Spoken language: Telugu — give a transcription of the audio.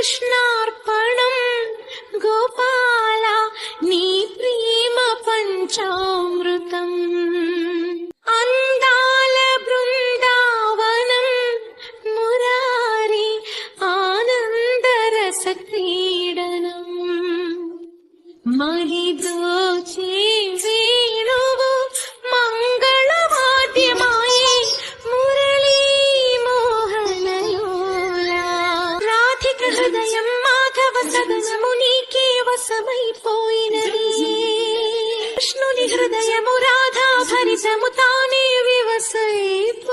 కృష్ణార్పణం గోపాల నీ ప్రేమ పంచామృతం అందాల బృందావనం మురారి ఆనందరస క్రీడనం మహిదోచే వేణువు మంగళవాద్యమాయే మురళీ మోహనలోలా రాధిక హృదయం మాధవ సదనము నీకే వశమైపోయినది కృష్ణుని హృదయము రాధా భరితము తానే వివసైపోయినది